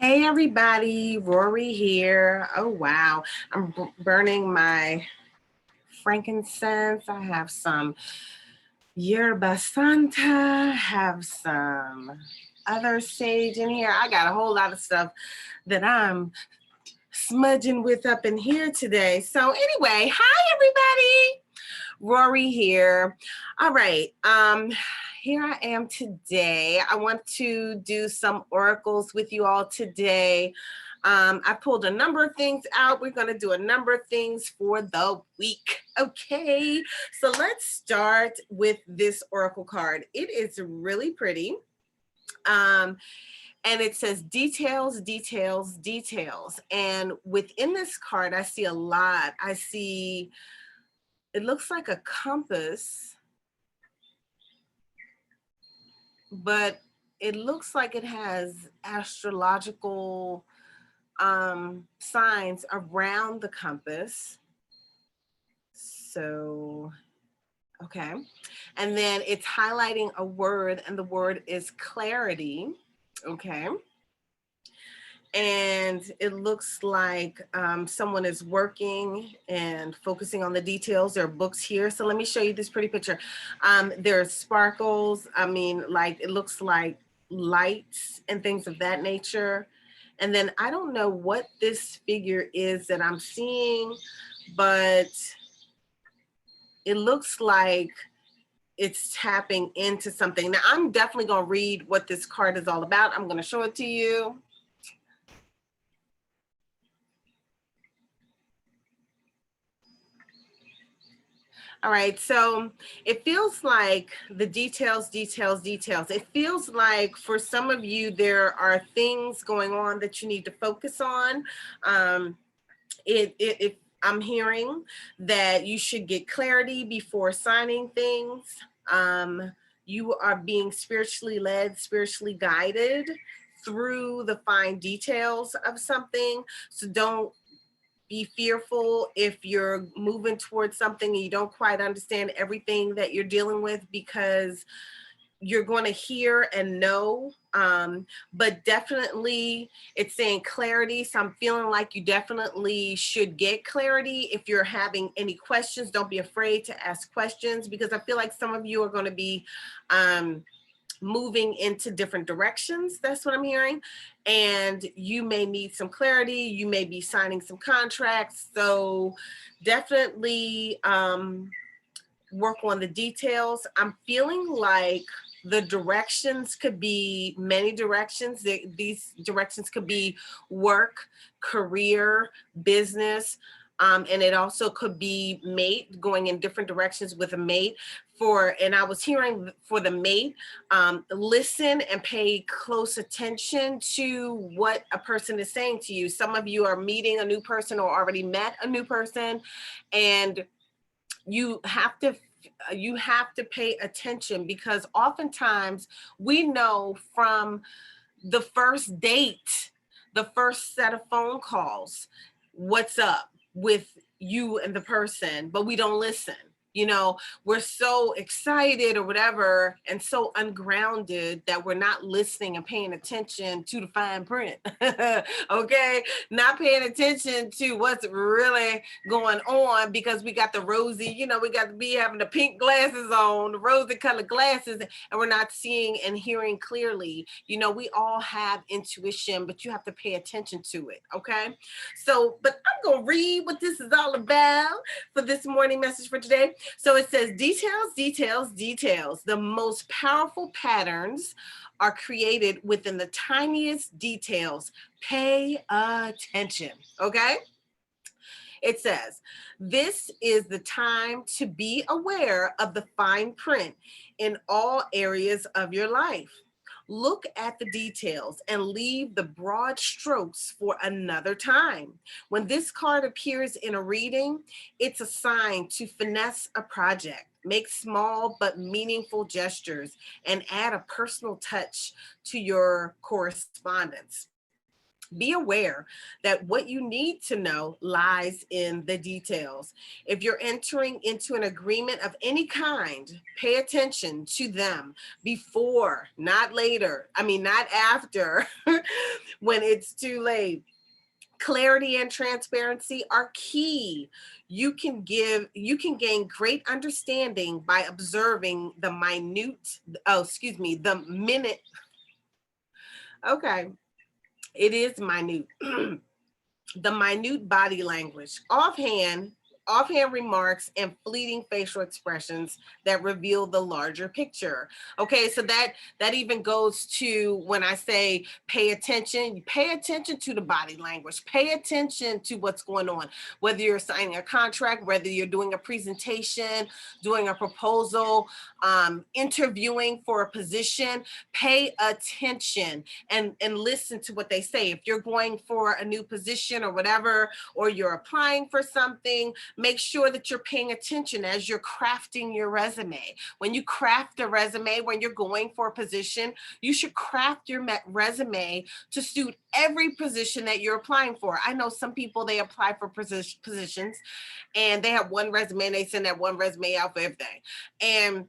Hey everybody, Rorree here. Oh wow, I'm burning my frankincense. I have some yerba santa, have some other sage in here. I got a whole lot of stuff that I'm smudging with up in here today. So anyway, hi everybody. Rorree here. All right. Here I am today. I want to do some oracles with you all today. I pulled a number of things out. We're going to do a number of things for the week. Okay. So let's start with this oracle card. It is really pretty. And it says details, details, details. And within this card, I see a lot. I see it looks like a compass, but it looks like it has astrological signs around the compass. So, okay. And then it's highlighting a word, and the word is clarity. Okay. And it looks like someone is working and focusing on the details. There are books here. So let me show you this pretty picture. There are sparkles. I mean, like it looks like lights and things of that nature. And then I don't know what this figure is that I'm seeing, but it looks like it's tapping into something. Now, I'm definitely going to read what this card is all about. I'm going to show it to you. All right, so it feels like the details, details, details. It feels like for some of you, there are things going on that you need to focus on. I'm hearing that you should get clarity before signing things. You are being spiritually led, spiritually guided through the fine details of something. So don't be fearful if you're moving towards something and you don't quite understand everything that you're dealing with, because you're going to hear and know, but definitely it's saying clarity. So I'm feeling like you definitely should get clarity. If you're having any questions, don't be afraid to ask questions, because I feel like some of you are going to be moving into different directions. That's what I'm hearing. And you may need some clarity. You may be signing some contracts. So definitely work on the details. I'm feeling like the directions could be many directions. These directions could be work, career, business, and it also could be mate, going in different directions with a mate. And I was hearing for the mate, listen and pay close attention to what a person is saying to you. Some of you are meeting a new person or already met a new person, and you have to pay attention, because oftentimes we know from the first date, the first set of phone calls, what's up with you and the person, but we don't listen. We're so excited or whatever and so ungrounded that we're not listening and paying attention to the fine print. Okay, not paying attention to what's really going on, because we got the rosy, we got to be having the pink glasses on, the rosy colored glasses, and we're not seeing and hearing clearly. We all have intuition, but you have to pay attention to it. Okay, so but I'm gonna read what this is all about for this morning message for today. So it says details, details, details. The most powerful patterns are created within the tiniest details. Pay attention, okay? It says, this is the time to be aware of the fine print in all areas of your life. Look at the details and leave the broad strokes for another time. When this card appears in a reading, it's a sign to finesse a project. Make small but meaningful gestures and add a personal touch to your correspondence. Be aware that what you need to know lies in the details. If you're entering into an agreement of any kind, pay attention to them before, not later. I mean, not after, when it's too late. Clarity and transparency are key. You can gain great understanding by observing the the minute. Okay, it is minute. The minute body language, offhand remarks, and fleeting facial expressions that reveal the larger picture. Okay, so that even goes to when I say pay attention to the body language, pay attention to what's going on, whether you're signing a contract, whether you're doing a presentation, doing a proposal, interviewing for a position. Pay attention and listen to what they say. If you're going for a new position or whatever, or you're applying for something, make sure that you're paying attention as you're crafting your resume. When you craft a resume, when you're going for a position, you should craft your resume to suit every position that you're applying for. I know some people, they apply for positions and they have one resume and they send that one resume out for everything. And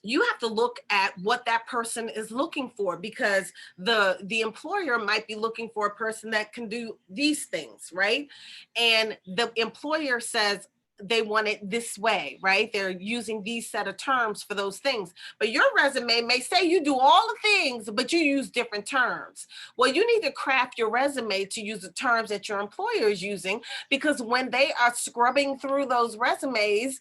you have to look at what that person is looking for, because the employer might be looking for a person that can do these things, right? And the employer says they want it this way, right? They're using these set of terms for those things. But your resume may say you do all the things, but you use different terms. Well, you need to craft your resume to use the terms that your employer is using, because when they are scrubbing through those resumes,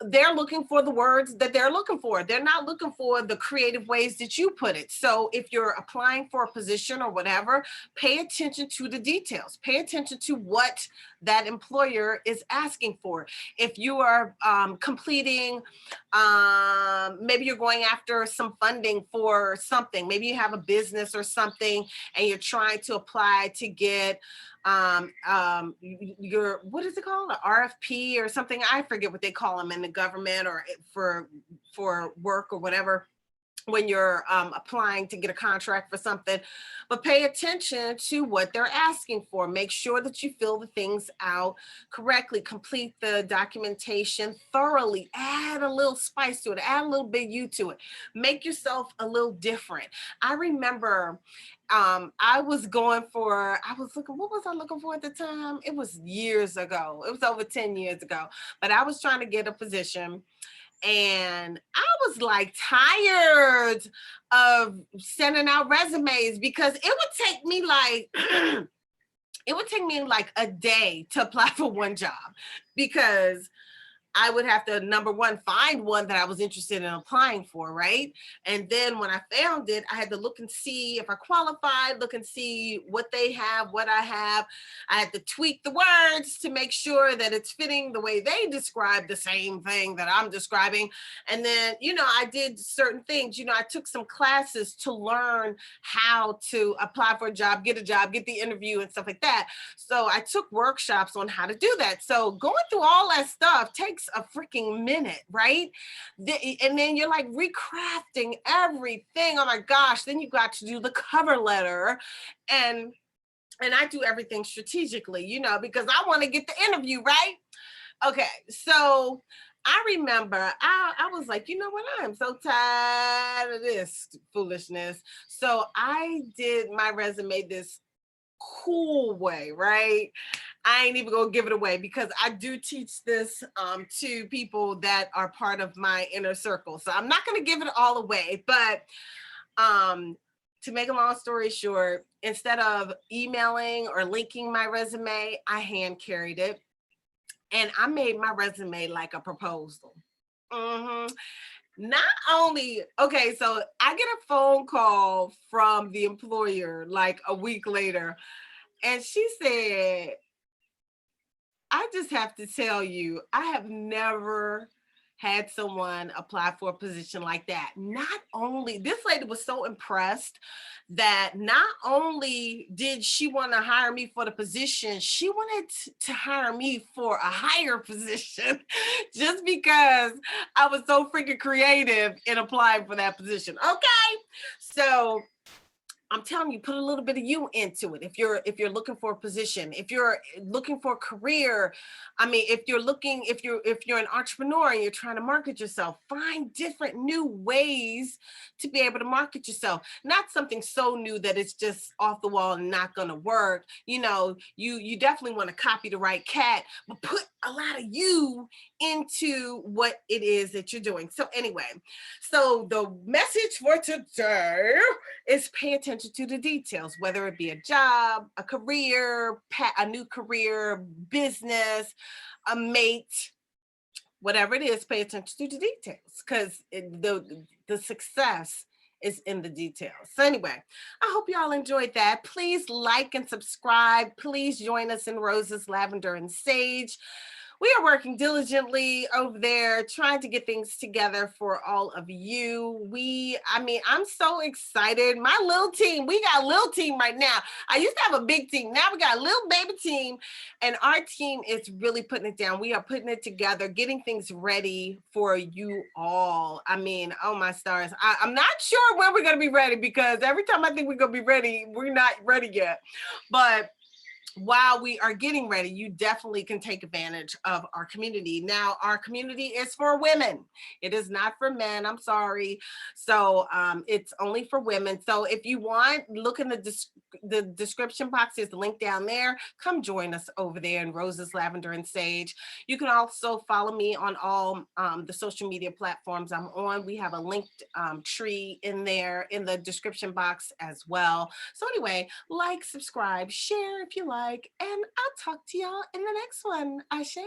they're looking for the words that they're looking for. They're not looking for the creative ways that you put it. So if you're applying for a position or whatever, pay attention to the details. Pay attention to what that employer is asking for. If you are completing, maybe you're going after some funding for something, maybe you have a business or something and you're trying to apply to get your, what is it called, an RFP or something? I forget what they call them in the government, or for work or whatever, when you're applying to get a contract for something. But pay attention to what they're asking for. Make sure that you fill the things out correctly, complete the documentation thoroughly, add a little spice to it, add a little bit you to it, make yourself a little different. I remember I was looking, what was I looking for at the time? It was years ago. It was over 10 years ago, but I was trying to get a position. And I was like tired of sending out resumes, because it would take me like a day to apply for one job, because I would have to, number one, find one that I was interested in applying for, right? And then when I found it, I had to look and see if I qualified, look and see what they have, what I have. I had to tweak the words to make sure that it's fitting the way they describe the same thing that I'm describing. And then, I did certain things. I took some classes to learn how to apply for a job, get the interview and stuff like that. So I took workshops on how to do that. So going through all that stuff takes a freaking minute, right? And then you're like recrafting everything. Oh my gosh. Then you got to do the cover letter, and I do everything strategically, because I want to get the interview, right? Okay. So I remember I was like, you know what? I am so tired of this foolishness. So I did my resume this cool way, right? I ain't even gonna give it away, because I do teach this to people that are part of my inner circle. So I'm not gonna give it all away, but to make a long story short, instead of emailing or linking my resume, I hand carried it, and I made my resume like a proposal. Not only, okay, so I get a phone call from the employer like a week later, and she said, I just have to tell you, I have never had someone apply for a position like that. Not only, this lady was so impressed that not only did she want to hire me for the position, she wanted to hire me for a higher position just because I was so freaking creative in applying for that position. Okay. So I'm telling you, put a little bit of you into it. If you're looking for a position, if you're looking for a career, I mean, if you're an entrepreneur and you're trying to market yourself, find different new ways to be able to market yourself. Not something so new that it's just off the wall and not going to work. You definitely want to copy the right cat, but put a lot of you into what it is that you're doing. So anyway, so the message for today is pay attention to the details, whether it be a job, a career, a new career, business, a mate, whatever it is, pay attention to the details because the success is in the details. So anyway, I hope y'all enjoyed that. Please like and subscribe. Please join us in Roses, Lavender, and Sage. We are working diligently over there, trying to get things together for all of you. I'm so excited. My little team, we got a little team right now. I used to have a big team. Now we got a little baby team, and our team is really putting it down. We are putting it together, getting things ready for you all. I mean, oh my stars. I'm not sure when we're going to be ready because every time I think we're going to be ready, we're not ready yet. But while we are getting ready, you definitely can take advantage of our community. Now, our community is for women. It is not for men. I'm sorry. So it's only for women. So if you want, look in the description box. There's the link down there. Come join us over there in Roses, Lavender, and Sage. You can also follow me on all the social media platforms I'm on. We have a linked tree in there in the description box as well. So anyway, like, subscribe, share if you like, and I'll talk to y'all in the next one. Ashe.